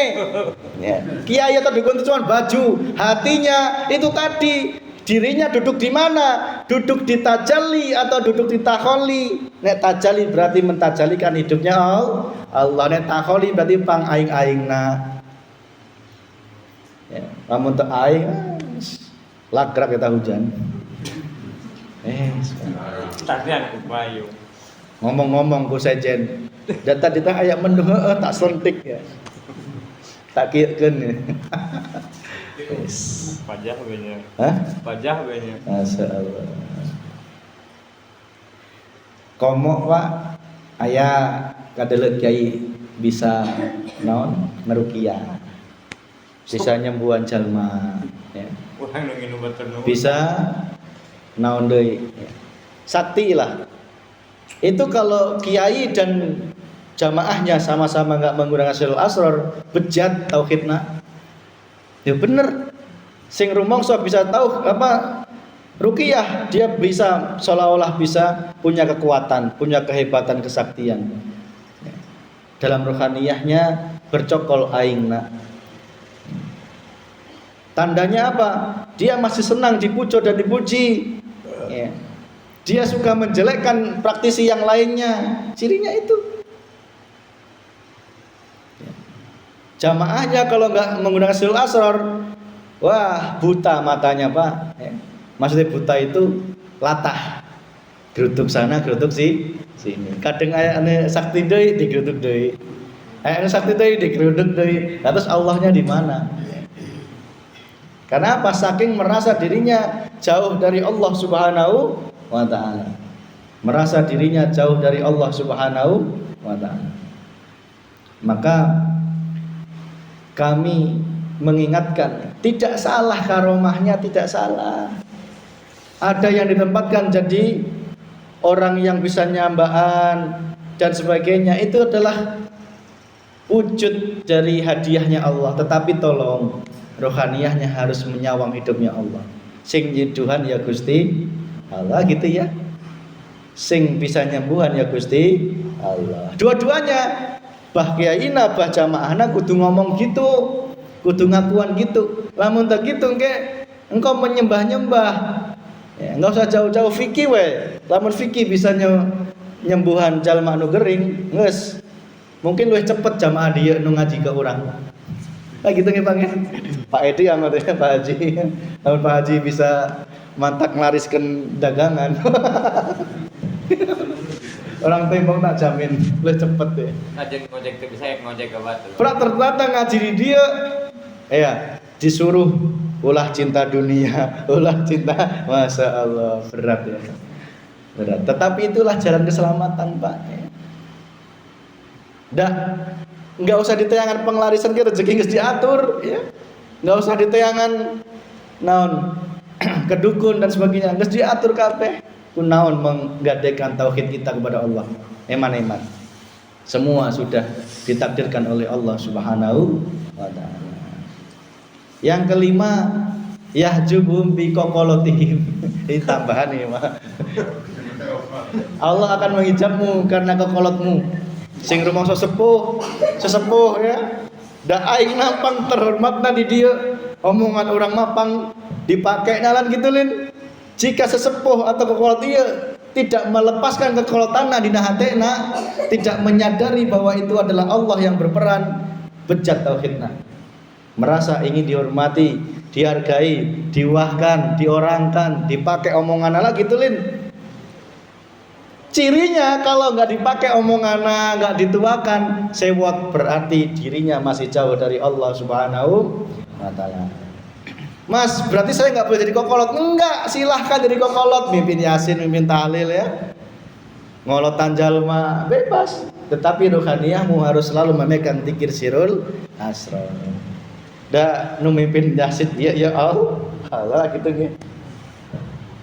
Ya. Kiai atau dukun itu cuma baju, hatinya itu tadi. Dirinya duduk di mana? Duduk di tajalli atau duduk di takholi. Nek tajalli berarti mentajalikan hidupnya Allah. Nek takholi berarti pang aing-aingna. Ya, namun tak aing lagrak kita hujan. Tadi aku bayu. Ngomong-ngomong ku sejen. Data kita ayat mendung tak selentik ya. Tak kieukeun ya. Wis. Pajah banyak. Hah? Pajah banyak. Masyaallah. Komok Pak aya kadeuleut kiai bisa naon ngeruqyah. Bisa nyembuhan jalma ya. Urang nu nginum batur nu. Bisa naon deui ya. Sakti lah. Itu kalau kiai dan jamaahnya sama-sama enggak menggunakan sirul asrar, bejat tauhidna. Ya bener. Sing rumangsa bisa tahu apa ruqyah, dia bisa seolah-olah bisa punya kekuatan, punya kehebatan, kesaktian. Ya. Dalam rohaniyahnya bercokol aingna. Tandanya apa? Dia masih senang dipuji dan dipuji. Ya. Dia suka menjelekkan praktisi yang lainnya. Cirinya itu. Ya. Jamaahnya kalau nggak menggunakan sirul asrar, wah buta matanya Pak. Ya. Maksudnya buta itu latah. Geruduk sana, geruduk sini. Kadang ane sakti deui digeruduk deui. Ane sakti deui digeruduk deui. Terus Allahnya di mana? Karena apa? Saking merasa dirinya jauh dari Allah Subhanahu wa ta'ala. Merasa dirinya jauh dari Allah Subhanahu wa ta'ala. Maka kami mengingatkan, tidak salah karomahnya, tidak salah. Ada yang ditempatkan jadi orang yang bisa nyambahan dan sebagainya, itu adalah wujud dari hadiahnya Allah. Tetapi tolong rohaniyahnya harus menyawang hidupnya Allah. Sing nyiduhan ya Gusti Allah gitu ya. Sing bisa nyembuhan ya Gusti Allah. Dua-duanya bah kiyaina bah jamaahna kudu ngomong gitu, kudu ngakuan gitu. Lamun tak gitu engke engkau menyembah-nyembah. Ya, enggak usah jauh-jauh fikih we. Lamun fikih bisa nyembuhan jalma anu gering, geus. Mungkin luwih cepet jamaah dia nu ngaji ke urang. Nah gitu nggih Bang ya. Pak Edi sama Pak Haji. Lamun Pak Haji bisa mantak nglariskeun dagangan. Orang tembok tak jamin lebih cepet deh. Ngajak ngojek tuh bisa ngojek ke batu. Pernah ternyata ngaji di dia, ya disuruh ulah cinta dunia, ulah cinta, masya Allah berat ya, berat. Tetapi itulah jalan keselamatan Pak. Dah, nggak usah di tayangan penglarisan kita rezeki geus diatur, ya. Nggak usah di tayangan naon kedukun dan sebagainya, geus diatur kabeh. Kunaon menggadekan tauhid kita kepada Allah. Eman-eman. Semua sudah ditakdirkan oleh Allah Subhanahu wa taala. Yang kelima, yahjubum bi qoqolatihim. Ini tambahan nih, Pak. Allah akan menghijabmu karena kokolotmu. Sing rumangsa sesepuh ya. Da aing nampang terhormatna di dia. Omongan orang mapang dipakai nalan gitu lin. Jika sesepuh atau kokolot dia tidak melepaskan kekolotanna dina hatena, tidak menyadari bahwa itu adalah Allah yang berperan, bejat tauhidna. Merasa ingin dihormati, dihargai, diwahkan, diorangkan, dipakai omongan Allah gitu lin. Cirinya kalau nggak dipakai omongan, nggak dituakan, sewot berarti dirinya masih jauh dari Allah Subhanahu wa taala. Mas, berarti saya nggak boleh jadi kokolot? Enggak, silahkan jadi kokolot, mimpin yasin, mimpin tahlil ya. Ngolotan jalma bebas, tetapi rohaniyahmu harus selalu memegang dzikir sirul asrar. Da nu mimpin yasin ya Allah gitu nih.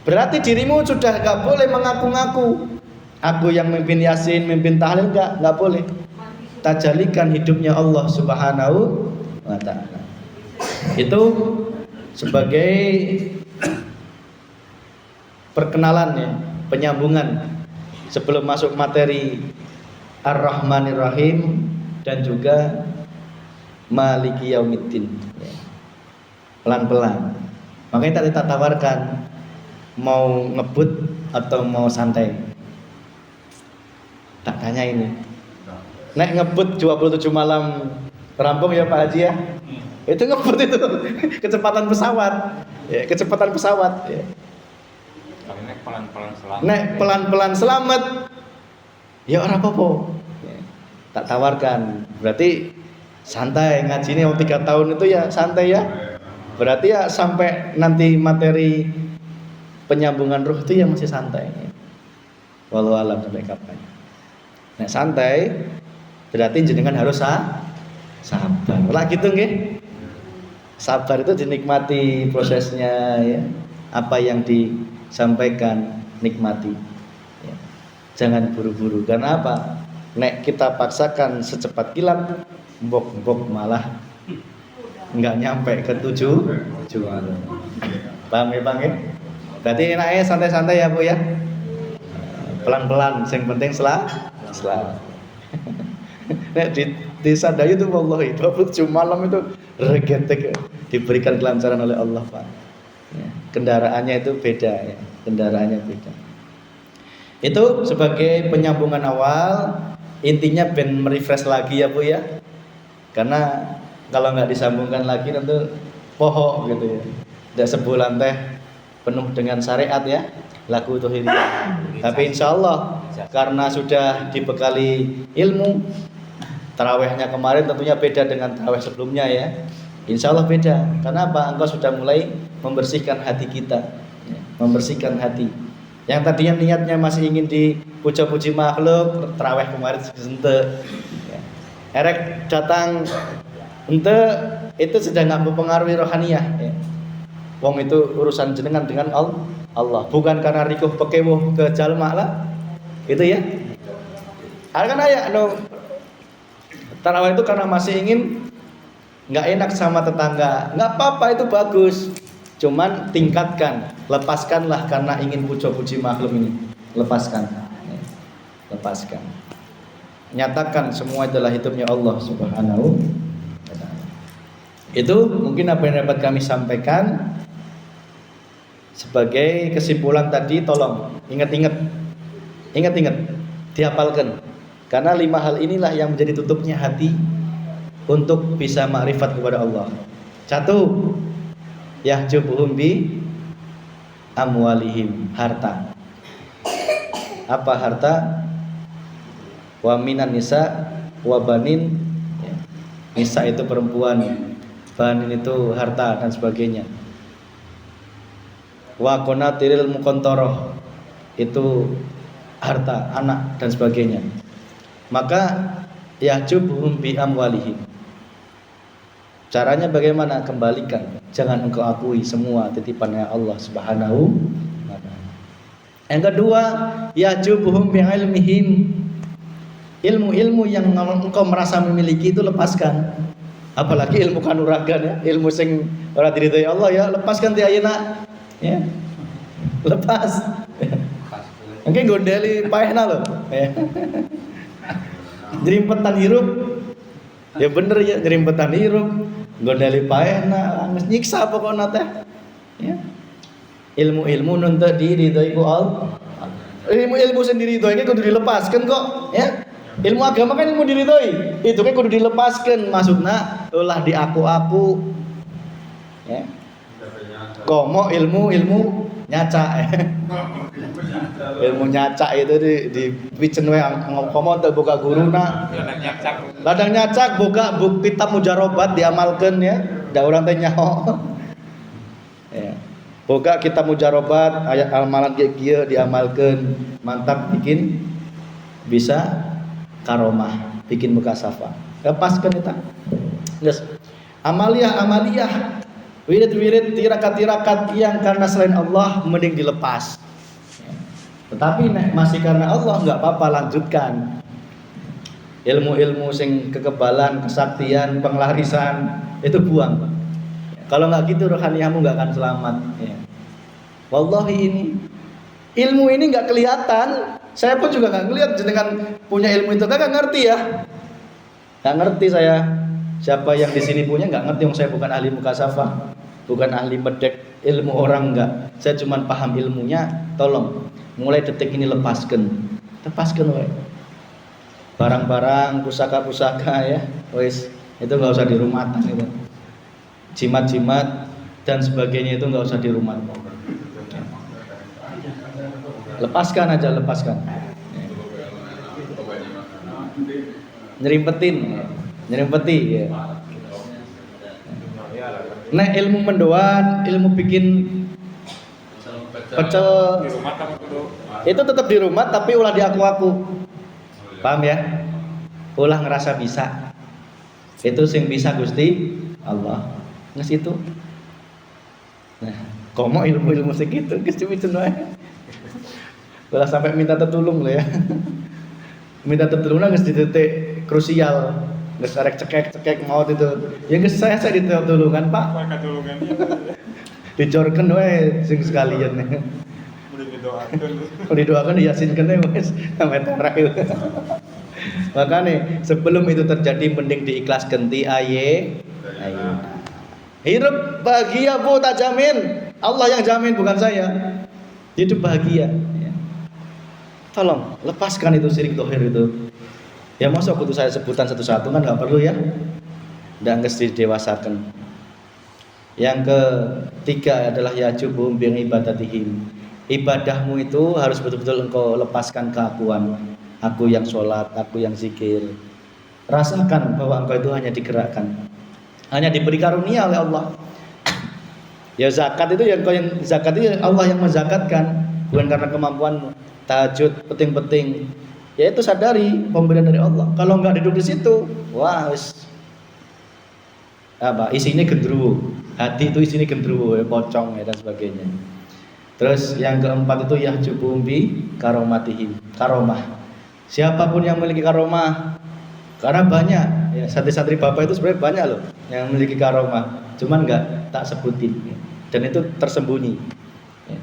Berarti dirimu sudah nggak boleh mengaku-ngaku. Aku yang mimpin yasin, mimpin tahlil nggak boleh. Tajalikan hidupnya Allah Subhanahu wa taala. Itu sebagai perkenalan ya, penyambungan sebelum masuk materi Ar-Rahmanir Rahim dan juga Maliki Yaumiddin ya. Pelan-pelan. Makanya tadi tak tawarkan mau ngebut atau mau santai. Tak tanya ini. Nek ngebut 27 malam rampung ya Pak Haji ya. Itu ngebut itu kecepatan pesawat ya, kecepatan pesawat ya. Kami nek pelan-pelan selamat. Nek pelan-pelan selamat, ya ora apa-apa. Tak tawarkan. Berarti santai ngaji ini 3 tahun itu ya santai ya. Berarti ya sampai nanti materi penyambungan ruh itu ya masih santai. Walau alam sampai kapan. Nek santai berarti jenengan harus sabar. Lah gitu nggih. Sabar itu dinikmati prosesnya ya. Apa yang disampaikan nikmati. Ya. Jangan buru-buru. Karena apa? Nek kita paksakan secepat kilat, mbok malah nggak nyampe ke tujuan. Paham ya Bang ya? Berarti enaknya santai-santai ya Bu ya. Pelan-pelan, yang penting selamat. Nek di Sadayu itu wallahi 27 malam itu regetek diberikan kelancaran oleh Allah Pak. Ya, kendaraannya itu beda ya, kendaraannya beda. Itu sebagai penyambungan awal, intinya ben merefresh lagi ya Bu ya. Karena kalau nggak disambungkan lagi tentu pohok gitu ya. Tidak sebulan teh penuh dengan syariat ya, lagu tuhiriyah. Tapi insya Allah karena sudah dibekali ilmu, tarawehnya kemarin tentunya beda dengan taraweh sebelumnya ya. Insya Allah beda. Karena apa? Engkau sudah mulai membersihkan hati kita, ya, membersihkan hati. Yang tadinya niatnya masih ingin dipuja-puji makhluk, taraweh kemarin sente. Ya. Erek datang ente itu sudah nggak mempengaruhi rohaniyah. Ya. Wong itu urusan jenengan dengan Allah, bukan karena rikuh pekewuh ke jalma lah. Gitu ya. Ada kan aya tarawih itu karena masih ingin nggak enak sama tetangga, nggak apa-apa itu bagus. Cuman tingkatkan, lepaskanlah karena ingin puja-puji makhluk ini, lepaskan. Nyatakan semua adalah hidupnya Allah Subhanahu wa ta'ala. Itu mungkin apa yang dapat kami sampaikan. Sebagai kesimpulan tadi, tolong ingat-ingat, dihafalkan. Karena 5 hal inilah yang menjadi tutupnya hati untuk bisa makrifat kepada Allah. 1, yahjubuhum bi amwalihim, harta. Apa harta? Wa minan nisa wa banin. Nisa itu perempuan, banin itu harta dan sebagainya. Wa qanatiril muqantarah, itu harta, anak dan sebagainya. Maka yahjubuhum bi amwalihim. Caranya bagaimana? Kembalikan. Jangan engkau akui semua titipannya Allah Subhanahu wa ta'ala. Yang kedua, yahjubuhum bi ilmihim. Ilmu-ilmu yang engkau merasa memiliki itu lepaskan. Apalagi ilmu kanuragan ya, ilmu sing ora diridhoi Allah ya, lepaskan ti ayeuna. Ya. Lepas. Mungkin gondeli paehna lho. Ya. Jerimpetan hirup. Ya bener ya, jerimpetan hirup. Gondeli paehna, geus nyiksa pokokna teh. Ya. Ilmu-ilmu nuntut diridhoi ku Allah. Ilmu-ilmu sendiri itu kudu dilepaskan kok, ya. Ilmu agama kan ilmu diridhoi. Itu kan kudu dilepaskan, maksudna ulah diaku-aku. Ya. Komo ilmu nyaca. Ilmu nyaca itu di picen we komo teu boga guruna. Ladang nyacak boga kitab mujarobat diamalkeun ya. Da urang teh nyaho. Ya. Boga kitab mujarobat ayat amalan kieu diamalkeun, mantap bikin bisa karomah, bikin mukasafah. Lepaskan eta. Geus. Amaliyah, wirid-wirid, tirakat-tirakat yang karena selain Allah mending dilepas. Tetapi masih karena Allah nggak apa-apa, lanjutkan. Ilmu-ilmu sing kekebalan, kesaktian, penglarisan itu buang. Kalau nggak gitu rohaniyamu nggak akan selamat. Ya. Wallahi ilmu ini nggak kelihatan. Saya pun juga nggak ngelihat jenengan punya ilmu itu, kan nggak ngerti ya. Nggak ngerti saya. Siapa yang di sini punya nggak ngerti, saya bukan ahli mukasafah, bukan ahli medek ilmu orang, nggak. Saya cuma paham ilmunya. Tolong mulai detik ini lepaskan we. Barang-barang, pusaka-pusaka ya, wes itu nggak usah di rumah gitu. Jimat-jimat dan sebagainya itu nggak usah di rumah. Lepaskan aja, lepaskan. Nyerimpeti ya. Nek ilmu mendoan, ilmu bikin pecel Di rumah kamu tuh. itu tetap di rumah tapi ulah di aku. Paham ya? Ulah ngerasa bisa. Itu sing bisa Gusti Allah. Nges itu. Nah, komo ilmu-ilmu segitu geus itu wae. Ulah sampai minta tertulung loh ya. Minta tertulung geus di titik krusial. Geus arek cekek maut itu. Ya geus saya ditulungan, Pak. Maka tulungannya Dicorken wae sing sekalian. udah didoakan. Kalau didoakan diyasinkan wes sampai terakhir. Makanya sebelum itu terjadi mending diikhlaskan ti aye. Hidup bahagia Bu, tak jamin. Allah yang jamin bukan saya. Hidup bahagia. Ya. Tolong lepaskan itu syirik dohir itu. Ya masa aku tuh saya sebutan satu-satu kan nggak perlu ya. Dan harus didewasakan. Yang ketiga adalah yajubum bi ibadatihim. Ibadahmu itu harus betul-betul engkau lepaskan keakuan. Aku yang sholat, aku yang zikir. Rasakan bahwa engkau itu hanya digerakkan, hanya diberi karunia oleh Allah. Ya zakat itu yang zakat itu Allah yang menzakatkan, bukan karena kemampuanmu. Tahajud penting-penting. Ya itu sadari pemberian dari Allah. Kalau enggak duduk di situ, wah wis apa isinya gendruwo. Hati itu isinya gendruwo, pocong ya dan sebagainya. Terus yang keempat itu yahjubum bi karomatihim. Karomah. Siapapun yang memiliki karomah, karena banyak ya, santri-santri Bapak itu sebenarnya banyak loh yang memiliki karomah, cuman nggak tak sebutin ya. Dan itu tersembunyi ya.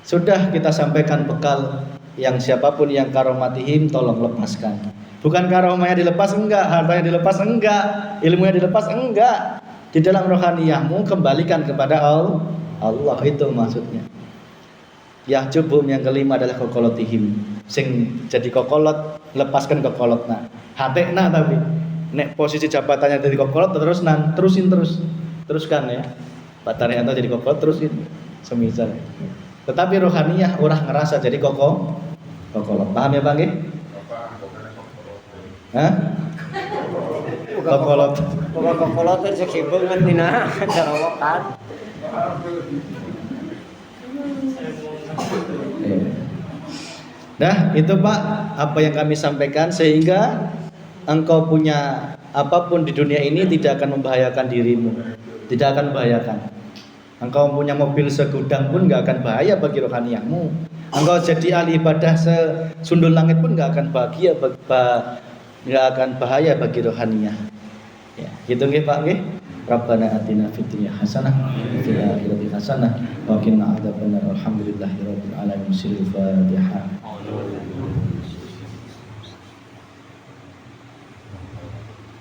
Sudah kita sampaikan bekal yang siapapun yang karomatihim tolong lepaskan. Bukan karomahnya dilepas enggak, hartanya dilepas enggak, ilmunya dilepas enggak. Di dalam rohaniyahmu kembalikan kepada Allah, itu maksudnya. Yahjubum yang kelima adalah kokolotihim. Sing jadi kokolot, lepaskan kokolotna. Hatekna tapi nek posisi jabatannya jadi kokolot teruskan ya. Pak Taryanto jadi kokolot terusin semisal. Tetapi rohaniyah orang ngerasa jadi kokolot. Paham ya Bang nggih? Hah? Kokolot. Kokolot itu sekibung kan dina jarawakan. Nah itu Pak apa yang kami sampaikan, sehingga engkau punya apapun di dunia ini tidak akan membahayakan dirimu, tidak akan membahayakan. Engkau punya mobil segudang pun gak akan bahaya bagi rohaniyahmu. Engkau jadi ahli ibadah sesundul langit pun gak akan bahagia, gak akan bahaya bagi rohaniyah. Ya, gitu nggih Pak nggih. Rabbana atina fid dunya hasanah wa fil akhirati hasanah wa qina adzabannar. Alhamdulillahirabbil alamin. Fatihah.